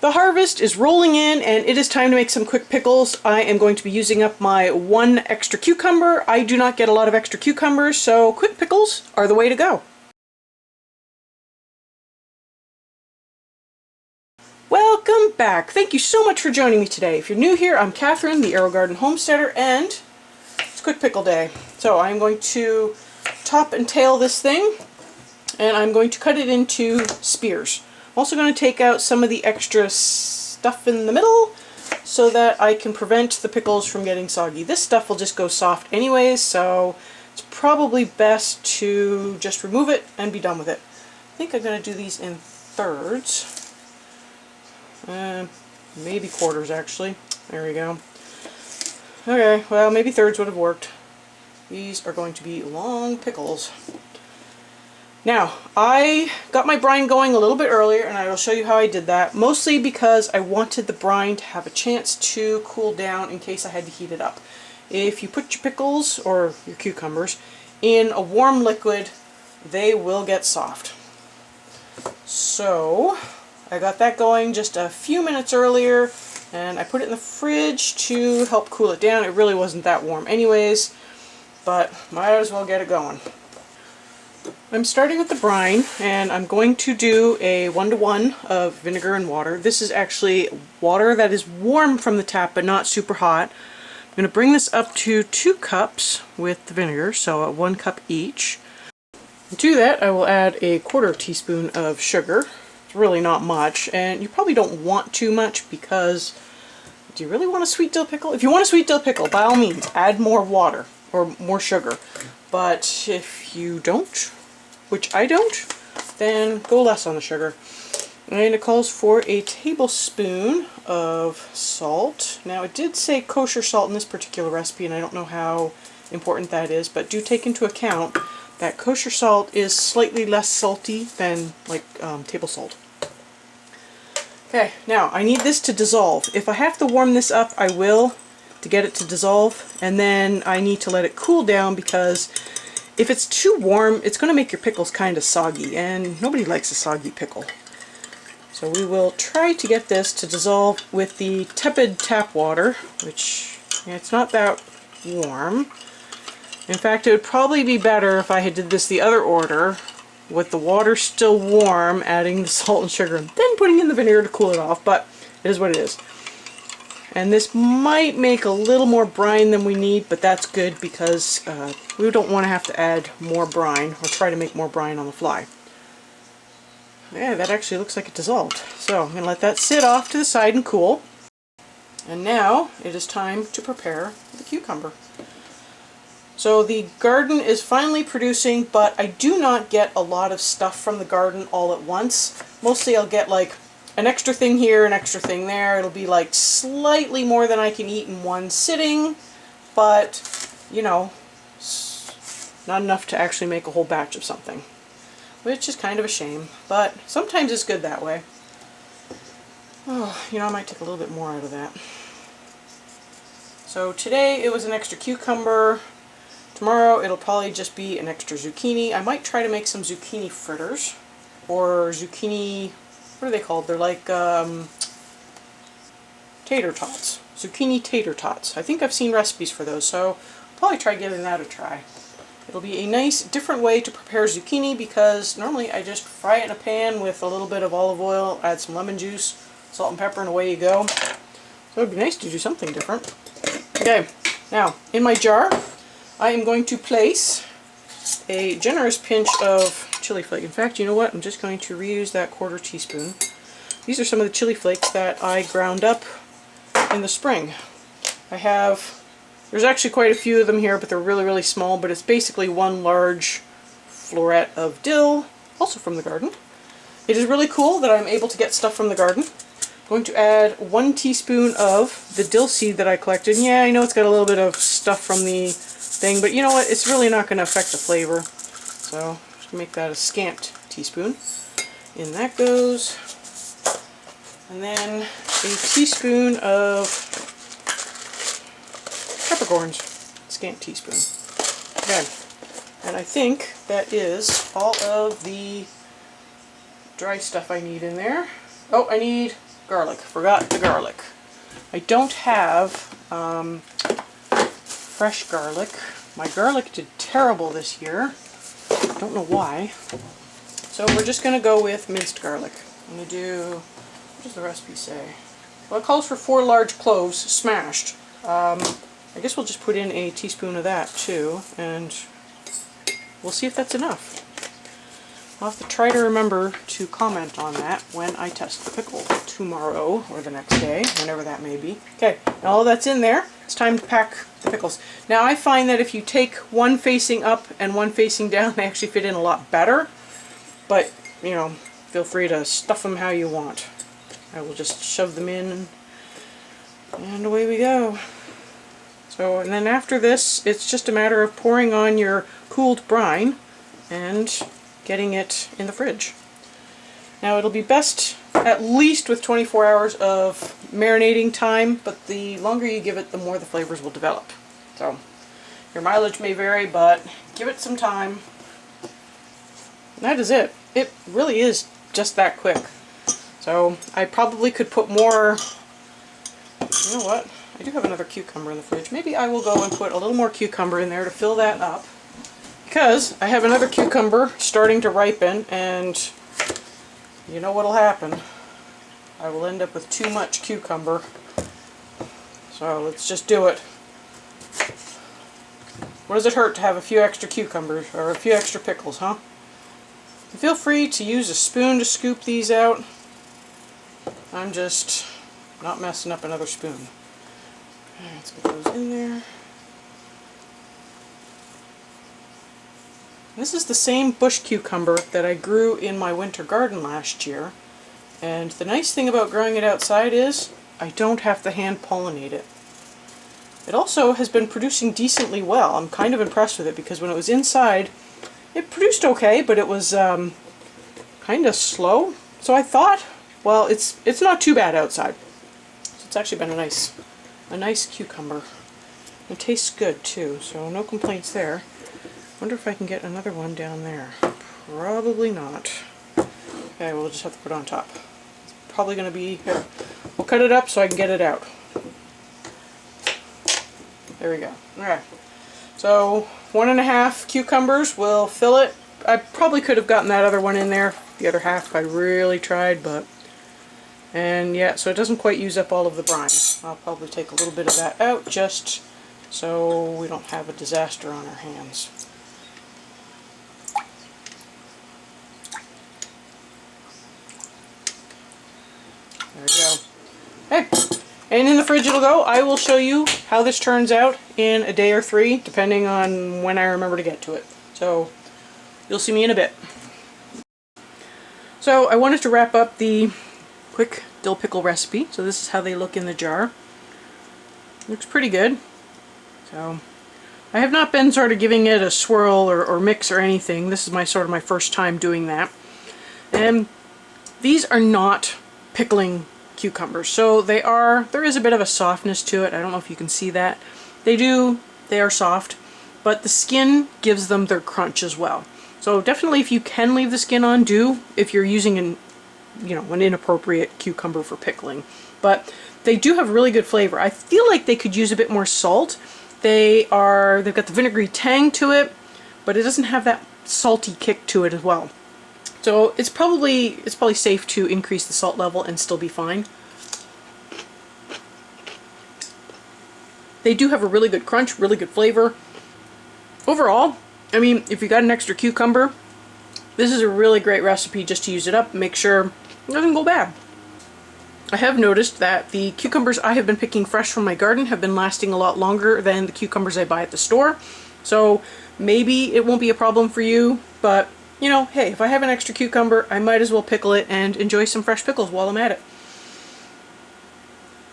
The harvest is rolling in and it is time to make some quick pickles. I am going to be using up my one extra cucumber. I do not get a lot of extra cucumbers, so quick pickles are the way to go. Welcome back. Thank you so much for joining me today. If you're new here, I'm Kathryn, the Aerogarden Homesteader, and it's quick pickle day. So I'm going to top and tail this thing, and I'm going to cut it into spears. I'm also going to take out some of the extra stuff in the middle so that I can prevent the pickles from getting soggy. This stuff will just go soft anyways, so it's probably best to just remove it and be done with it. I think I'm going to do these in thirds. Maybe quarters actually. There we go. Okay, well maybe thirds would have worked. These are going to be long pickles. Now, I got my brine going a little bit earlier, and I will show you how I did that, mostly because I wanted the brine to have a chance to cool down in case I had to heat it up. If you put your pickles, or your cucumbers, in a warm liquid, they will get soft. So, I got that going just a few minutes earlier, and I put it in the fridge to help cool it down. It really wasn't that warm anyways, but might as well get it going. I'm starting with the brine, and I'm going to do a 1-to-1 of vinegar and water. This is actually water that is warm from the tap but not super hot. I'm going to bring this up to 2 cups with the vinegar, so 1 cup each. To that I will add a 1/4 teaspoon of sugar. It's really not much, and you probably don't want too much because do you really want a sweet dill pickle? If you want a sweet dill pickle, by all means add more water or more sugar. But if you don't, which I don't, then go less on the sugar. And it calls for a tablespoon of salt. Now it did say kosher salt in this particular recipe, and I don't know how important that is, but do take into account that kosher salt is slightly less salty than like table salt. Okay, now I need this to dissolve. If I have to warm this up, I will, to get it to dissolve, and then I need to let it cool down because if it's too warm, it's going to make your pickles kind of soggy, and nobody likes a soggy pickle. So we will try to get this to dissolve with the tepid tap water, which it's not that warm. In fact, it would probably be better if I had did this the other order, with the water still warm, adding the salt and sugar, and then putting in the vinegar to cool it off, but it is what it is. And this might make a little more brine than we need, but that's good because we don't want to have to add more brine or try to make more brine on the fly. Yeah, that actually looks like it dissolved. So I'm going to let that sit off to the side and cool. And now it is time to prepare the cucumber. So the garden is finally producing, but I do not get a lot of stuff from the garden all at once. Mostly I'll get like an extra thing here, an extra thing there. It'll be like slightly more than I can eat in one sitting, but you know, not enough to actually make a whole batch of something, which is kind of a shame, but sometimes it's good that way. Oh, you know, I might take a little bit more out of that. So today it was an extra cucumber. Tomorrow it'll probably just be an extra zucchini. I might try to make some zucchini fritters, or zucchini, what are they called? They're like tater tots. Zucchini tater tots. I think I've seen recipes for those, so I'll probably try giving that a try. It'll be a nice different way to prepare zucchini because normally I just fry it in a pan with a little bit of olive oil, add some lemon juice, salt and pepper, and away you go. So it'd be nice to do something different. Okay, now in my jar I am going to place a generous pinch of chili flake. In fact, you know what? I'm just going to reuse that 1/4 teaspoon. These are some of the chili flakes that I ground up in the spring. There's actually quite a few of them here, but they're really, really small, but it's basically one large floret of dill, also from the garden. It is really cool that I'm able to get stuff from the garden. I'm going to add 1 teaspoon of the dill seed that I collected. Yeah, I know it's got a little bit of stuff from the thing, but you know what? It's really not going to affect the flavor. So just make that a scant teaspoon. In that goes. And then a teaspoon of peppercorns. Scant teaspoon. Okay. And I think that is all of the dry stuff I need in there. Oh, I need garlic. Forgot the garlic. I don't have fresh garlic. My garlic did terrible this year. Don't know why. So we're just going to go with minced garlic. I'm going to do, what does the recipe say? Well, it calls for 4 large cloves smashed. I guess we'll just put in a teaspoon of that too, and we'll see if that's enough. I'll have to try to remember to comment on that when I test the pickle tomorrow or the next day, whenever that may be. Okay, now all that's in there, it's time to pack the pickles. Now I find that if you take one facing up and one facing down, they actually fit in a lot better. But, you know, feel free to stuff them how you want. I will just shove them in and away we go. So, and then after this, it's just a matter of pouring on your cooled brine and getting it in the fridge. Now it'll be best at least with 24 hours of marinating time, but the longer you give it, the more the flavors will develop. So your mileage may vary, but give it some time. And that is it. It really is just that quick. So I probably could put more, you know what, I do have another cucumber in the fridge. Maybe I will go and put a little more cucumber in there to fill that up. Because I have another cucumber starting to ripen, and you know what'll happen. I will end up with too much cucumber. So let's just do it. What does it hurt to have a few extra cucumbers, or a few extra pickles, huh? Feel free to use a spoon to scoop these out. I'm just not messing up another spoon. Okay, let's get those in there. This is the same bush cucumber that I grew in my winter garden last year, and the nice thing about growing it outside is I don't have to hand pollinate it. It also has been producing decently well. I'm kind of impressed with it because when it was inside it produced okay, but it was kind of slow. So I thought, well, it's not too bad outside. So it's actually been a nice cucumber. It tastes good too, so no complaints there. Wonder if I can get another one down there. Probably not. Okay, we'll just have to put it on top. It's probably going to be here. We'll cut it up so I can get it out. There we go. Okay. So 1.5 cucumbers will fill it. I probably could have gotten that other one in there, the other half if I really tried, but... And yeah, so it doesn't quite use up all of the brine. I'll probably take a little bit of that out just so we don't have a disaster on our hands. There we go. Okay, and in the fridge it'll go. I will show you how this turns out in a day or 3, depending on when I remember to get to it. So, you'll see me in a bit. So, I wanted to wrap up the quick dill pickle recipe. So this is how they look in the jar. Looks pretty good. So, I have not been sort of giving it a swirl or mix or anything. This is my my first time doing that. And these are not pickling cucumbers, so there is a bit of a softness to it. I don't know if you can see that. They are soft, but the skin gives them their crunch as well. So definitely, if you can leave the skin on, do, if you're using an inappropriate cucumber for pickling. But they do have really good flavor. I feel like they could use a bit more salt. They've got the vinegary tang to it, but it doesn't have that salty kick to it as well. So it's probably safe to increase the salt level and still be fine. They do have a really good crunch, really good flavor. Overall, I mean, if you got an extra cucumber, this is a really great recipe just to use it up. Make sure it doesn't go bad. I have noticed that the cucumbers I have been picking fresh from my garden have been lasting a lot longer than the cucumbers I buy at the store. So maybe it won't be a problem for you, but you know, hey, if I have an extra cucumber, I might as well pickle it and enjoy some fresh pickles while I'm at it.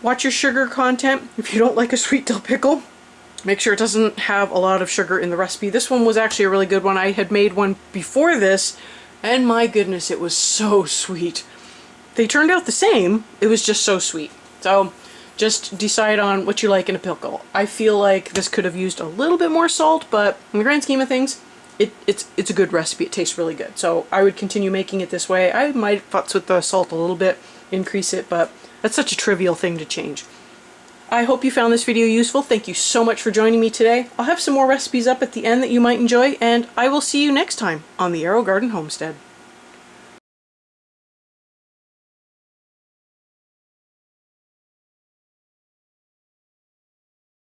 Watch your sugar content. If you don't like a sweet dill pickle, make sure it doesn't have a lot of sugar in the recipe. This one was actually a really good one. I had made one before this, and my goodness, it was so sweet. They turned out the same, it was just so sweet. So just decide on what you like in a pickle. I feel like this could have used a little bit more salt, but in the grand scheme of things, it's a good recipe. It tastes really good. So I would continue making it this way. I might futz with the salt a little bit, increase it, but That's such a trivial thing to change. I hope you found this video useful. Thank you so much for joining me today. I'll have some more recipes up at the end that you might enjoy, and I will see you next time on the Aerogarden Homestead.